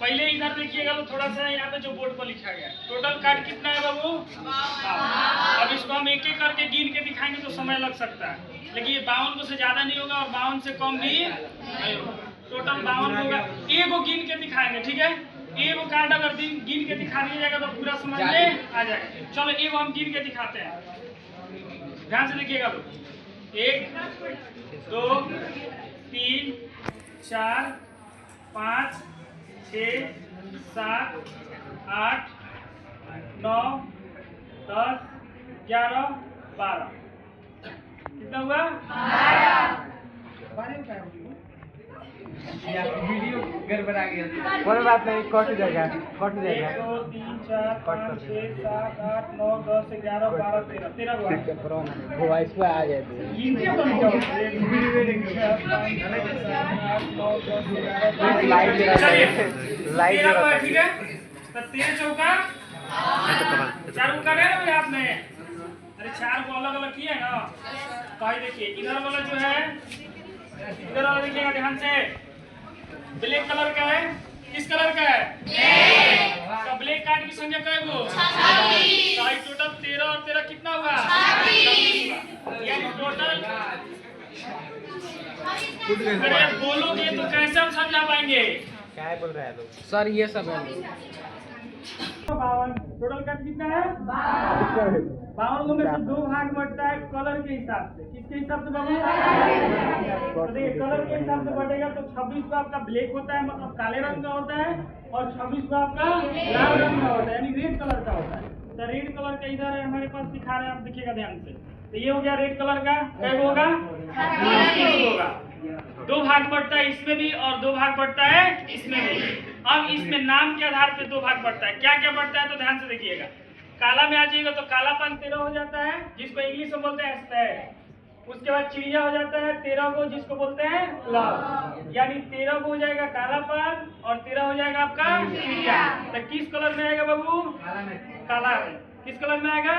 पहले इधर देखिएगा तो थोड़ा सा यहाँ पे जो बोर्ड पर लिखा गया टोटल कार्ड कितना है बाबू। अब इसको हम एक एक करके गिन के दिखाएंगे तो समय लग सकता है, लेकिन ये 52 से ज्यादा नहीं होगा और 52 से कम भी नहीं होगा। टोटल 52 होगा। एगो गिन के दिखाएंगे, ठीक है। एगो कार्ड अगर गिन के दिखा दिया जाएगा तो पूरा समझ में आ जाएगा। चलो एगो हम गिन के दिखाते हैं, ध्यान से देखिएगा लोग। 1 2 3 4 5 6 7 8 9 10 11 12 कितना हुआ? 12 वीडियो गड़बड़ा गया। कोई बात नहीं, कट जाएगा। 1 2 3 4 5 6 7 8 9 10 11 12 13 13 वो इस पे आ जाए लाइव, ठीक है। तो 13 चौका 4 उका है ना हाथ में। अरे 4 को अलग अलग किया है ना। तो देखिए इधर वाला जो है, इधर वाला देखिएगा ध्यान से। ब्लैक कलर का है, किस कलर का है? तो ब्लैक कार्ड की संख्या क्या है वो? 26। तो टोटल 13 और 13 कितना हुआ? 26। यानी टोटल। अरे बोलोगे तो कैसे हम समझा पाएंगे? क्या बोल रहे हैं लोग सर? ये सब है 52। टोटल कार्ड कितना है? 52 में से 2 भाग बढ़ता है कलर के हिसाब से। किसके हिसाब से बाबू? तो देखिए कलर के हिसाब से बढ़ेगा तो 26 को आपका ब्लैक होता है, मतलब काले रंग का होता है, और 26 को आपका लाल रंग का होता है, यानी रेड कलर का होता है। तो रेड कलर का इधर है हमारे पास दिखा रहे हैं, आप देखिएगा ध्यान से। तो ये हो गया रेड कलर का। क्या होगा? 26 होगा। 2 भाग बढ़ता है इसमें भी और 2 भाग बढ़ता है इसमें भी। अब इसमें नाम के आधार पे 2 भाग बढ़ता है। क्या क्या बढ़ता है तो ध्यान से देखिएगा। काला में आ जाइएगा तो कालापन 13 हो जाता है, जिसको इंग्लिश में बोलते हैं स्पैड। उसके बाद चिड़िया हो जाता है 13 को, जिसको बोलते हैं लव। यानी 13 को हो जाएगा कालापन और 13 हो जाएगा आपका चिड़िया। तो किस कलर में आएगा बाबू? काला में। किस कलर में आएगा?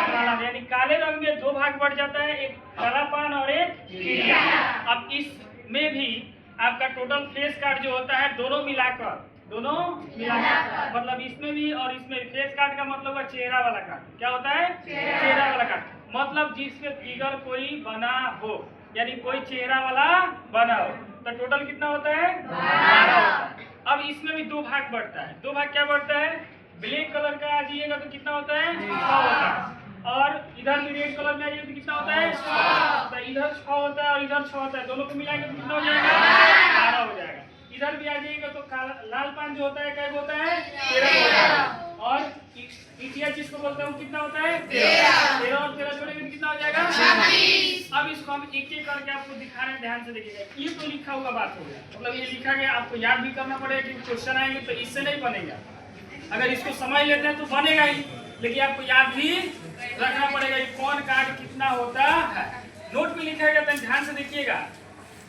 काला में। यानी काले रंग में 2 भाग बढ़ जाता है, एक कालापन और एक चिड़िया। अब इसमें भी आपका टोटल फेस कार्ड जो होता है दोनों मिलाकर मतलब इसमें भी और इसमें भी। फेस कार्ड का मतलब है चेहरा वाला कार्ड। क्या होता है? चेहरा वाला कार्ड। मतलब जिसमें फिगर कोई बना हो, यानी कोई चेहरा वाला बना हो। तो टोटल कितना होता है? 12 होता है। अब इसमें भी 2 भाग बढ़ता है। 2 भाग क्या बढ़ता है? ब्लैक कलर का आ जाइएगा तो कितना होता है? 6 होता है। और इधर भी रेड कलर में आइएगा तो कितना होता है? 6। तो इधर 6 होता है और इधर 6 होता है, दोनों को मिलाएंगे तो कितना हो जाएगा? 12 हो जाएगा। इधर भी आ जाइएगा तो लाल पान जो होता है क्या होता है? 13 होता है। और इटिया जिसको बोलते हैं वो कितना होता है? 13 और 13 जोड़ेंगे तो कितना हो जाएगा? 26। अब इसको हम एक एक करके आपको दिखा रहे हैं, ध्यान से देखिएगा। ये तो लिखा हुआ बात हो गया, मतलब ये लिखा गया, आपको याद भी करना पड़ेगा क्योंकि क्वेश्चन आएंगे तो इससे नहीं बनेगा। अगर इसको समझ लेते हैं तो बनेगा ही, लेकिन आपको याद भी रखना पड़ेगा कि कौन कार्ड कितना होता है। नोट में लिखा गया, ध्यान से देखिएगा।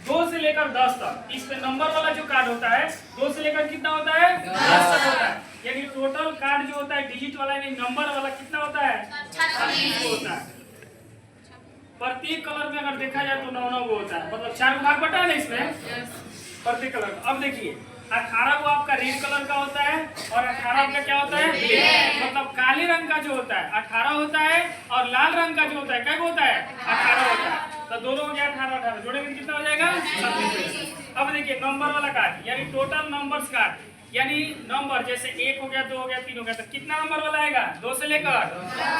2 से लेकर 10 तक इस पे नंबर वाला जो कार्ड होता है 2 से लेकर कितना होता है? 10 तक होता है। यानी टोटल कार्ड जो होता है डिजिट वाला यानी नंबर वाला कितना होता है? 26 होता है। प्रत्येक कलर में अगर देखा जाए तो 9 गो होता है, मतलब 4 भाग बटा है ना इसमें प्रत्येक कलर। अब देखिए 18 वो आपका रेड कलर का होता है और 18 आपका क्या होता है? ब्लैक। मतलब काले रंग का जो होता है 18 होता है और लाल रंग का जो होता है क्या होता है? 18 होता है। तो दोनों हो गया 18 18, जोड़े में कितना हो जाएगा? 26। अब देखिए नंबर वाला कार्ड यानी टोटल नंबर्स कार्ड, यानी नंबर जैसे 1 हो गया 2 हो गया 3 हो गया, तो कितना नंबर वाला आएगा? 2 से लेकर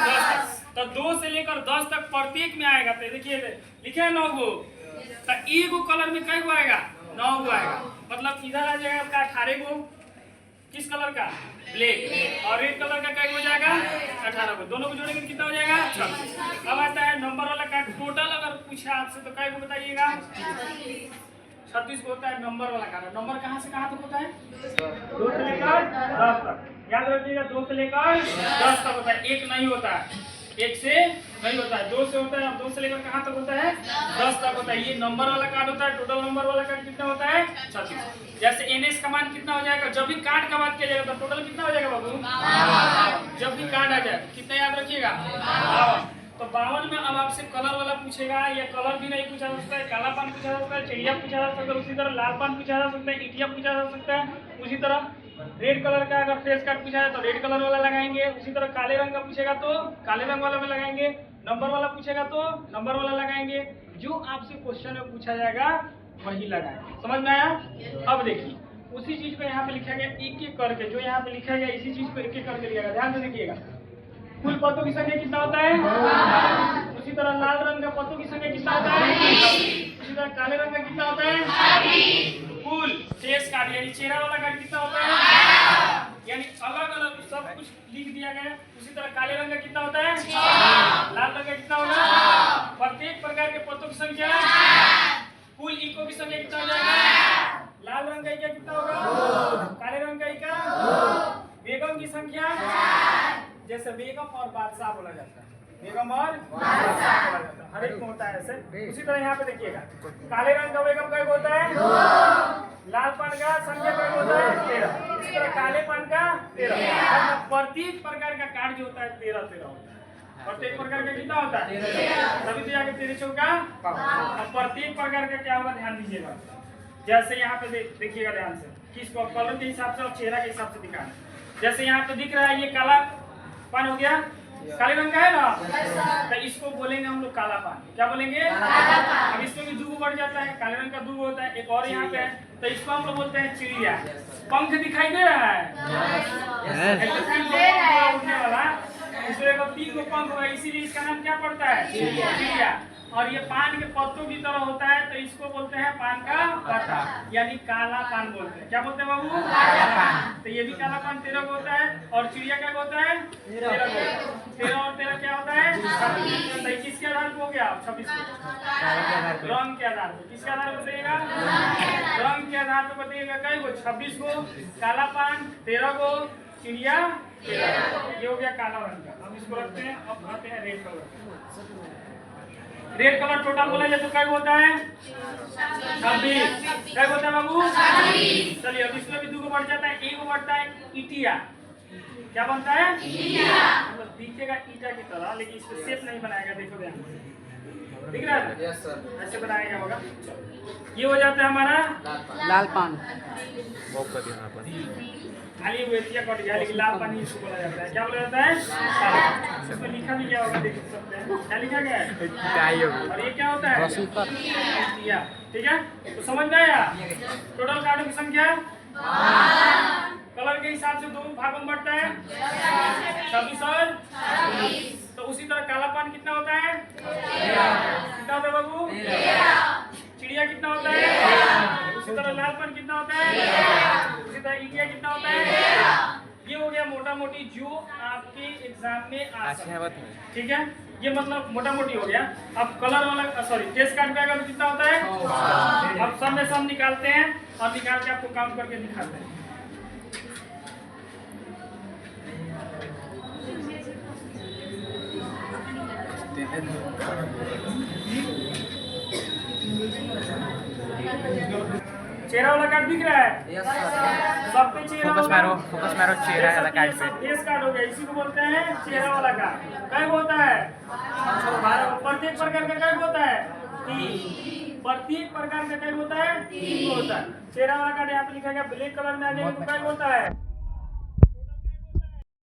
10 तक। तो 2 से लेकर 10 तक प्रत्येक में आएगा। तो देखिए लिखे है 9 गो, तो एगो कलर में कै गो आएगा? 9 गो आएगा। मतलब इधर आ जाएगा आपका 18 गो, किस कलर का? ब्लैक। और रेड कलर का क्या हो जाएगा? 18 गो। दोनों को जोड़ेंगे कितना हो जाएगा? 26। अब आता है नंबर वाला कार्ड। टोटल अगर पूछा आपसे तो क्या बताइएगा? 36 को होता है नंबर वाला कार्ड। नंबर कहाँ से कहाँ तक होता है? 2 से लेकर 10 तक। याद रखिएगा 2 से लेकर 10 तक होता है, 1 नहीं होता है, 1 से नहीं होता है, 2 से होता है। 2 से लेकर कहाँ तक होता है? 10 तक होता है। ये नंबर वाला कार्ड होता है। टोटल नंबर वाला कार्ड कितना होता है? 36। जैसे एनएस का मान कितना हो जाएगा? जब भी कार्ड का बात किया जाएगा तो टोटल कितना हो जाएगा बाबू? जब भी कार्ड आ जाए कितना याद रखिएगा? तो 52 में अब आपसे कलर वाला पूछेगा, या कलर भी नहीं पूछा जा सकता है, कालापन पूछा जा सकता है, चिड़िया पूछा जा सकता है, उसी तरह लालपन पूछा जा सकता है, इटिया पूछा जा सकता है। उसी तरह रेड कलर का अगर फेस कार्ड पूछा है तो रेड कलर वाला लगाएंगे। उसी तरह काले रंग का पूछेगा तो काले रंग वाला में लगाएंगे। नंबर वाला पूछेगा तो नंबर वाला लगाएंगे। जो आपसे क्वेश्चन में पूछा जाएगा वही लगाएंगे। समझ में आया? अब देखिए उसी चीज को यहाँ पे लिखा गया एक एक करके, जो यहाँ पे लिखा गया इसी चीज को एक एक करके लिखा गया। ध्यान से देखिएगा। कुल पत्तों की संख्या कितना होता है? उसी तरह लाल रंग का पत्तों की संख्या कितना होता है? उसी तरह काले रंग का कितना होता है? कुल फेस कार्ड यानी चेहरा वाला कार्ड कितना होता है? यानी अलग अलग सब कुछ लिख दिया गया। उसी तरह काले रंग का कितना होता है? लाल रंग का कितना होगा? प्रत्येक प्रकार के पत्तों की संख्या कुल इको की संख्या कितना हो जाएगा? लाल रंग का इका कितना होगा? काले रंग का इका। बेगम की संख्या जैसे बेगम और बादशाह बोला जाता है, बेगम और बादशाह बोला जाता है, हर एक में होता है ऐसे। उसी तरह यहाँ पे देखिएगा काले रंग का बेगम का होता है, लाल पान का संख्या का होता है 13। इसी तरह काले पान का 13। प्रत्येक प्रकार का कार्ड जो होता है 13 होता है। प्रत्येक प्रकार का कितना होता है? तभी तो जाके 13 चौका। अब प्रत्येक प्रकार का क्या होगा ध्यान दीजिएगा। जैसे यहाँ पे देखिएगा ध्यान से, किसको कलर के हिसाब से और चेहरा के हिसाब से दिखाना। जैसे यहाँ पे दिख रहा है ये काला पान हो गया, काले रंग का है ना, तो इसको बोलेंगे हम लोग काला पान। क्या बोलेंगे? अब इसमें भी दूगो बढ़ जाता है, काले रंग का दूगो होता है। एक और यहाँ पे है तो इसको हम लोग बोलते हैं चिड़िया। पंख दिखाई दे रहा है, उड़ने वाला, इसमें 3 गो पंख हुआ, इसीलिए इसका नाम क्या पड़ता है? चिड़िया। और ये पान के पत्तों की तरह होता है तो इसको बोलते हैं पान का पत्ता, यानी काला पान बोलते हैं। क्या बोलते हैं बाबू? काला पान। तो ये भी काला पान 13 को होता है। और चिड़िया क्या होता है? 13 को। 13 और 13 क्या होता है? 26। तो किसके आधार पे हो गया? 26 को। रंग के आधार पे। किसके आधार पे बताइएगा? रंग के आधार पे बताइएगा। कई को? 26 को काला पान, 13 को चिड़िया, 13। ये हो गया काला रंग का। अब इसको रखते हैं। अब आते हैं red colour. Red colour total बोला जाए तो क्या होता है? 26। क्या होता है बाबू? 26। चलिए अब इसमें भी 2 को बढ़ जाता है। एक बढ़ता है इटिया। क्या बनता है? इटिया। मतलब दिखेगा ईटा की तरह, लेकिन इसको शेप नहीं बनाएगा। देखो ध्यान से, दिख रहा है? Yes sir. ऐसे बनाएगा होगा। ये हो जाता है हमारा लाल पान। खाली वेटिया कट गया, लेकिन लाल पानी इसको बोला जाता है। क्या बोला जाता है? इसमें लिखा भी क्या होगा देख सकते हैं। क्या लिखा गया है? और ये क्या होता है? ठीक है, तो समझ में आया? टोटल कार्डों की संख्या कलर के हिसाब से 2 भागों में बढ़ता है 26 और 26। तो उसी तरह काला पान कितना होता है? कितना होता है बाबू? चिड़िया कितना होता है? उसी तरह लाल पान कितना होता है? उसी तरह इटिया कितना होता है? ये हो गया मोटा मोटी जो आपके एग्जाम में आ सकता है। ठीक है, ये मतलब मोटा मोटी हो गया। अब कलर वाला सॉरी टेस्ट कार्ड पे अगर कितना होता है? अब सब में सब निकालते हैं और निकाल के आपको काउंट करके दिखाते हैं। चेहरा वाला कार्ड दिख रहा है? Yes sir. सब पे चेहरा फोकस मारो चेहरा वाला कार्ड पे। फेस कार्ड हो गया, इसी को बोलते हैं चेहरा वाला कार्ड। क्या होता है? प्रत्येक प्रकार का क्या होता है? 3। प्रत्येक प्रकार का क्या होता है? 3 होता है। चेहरा वाला कार्ड यहाँ पे लिखा गया ब्लैक कलर में आ जाएगा तो क्या होता है?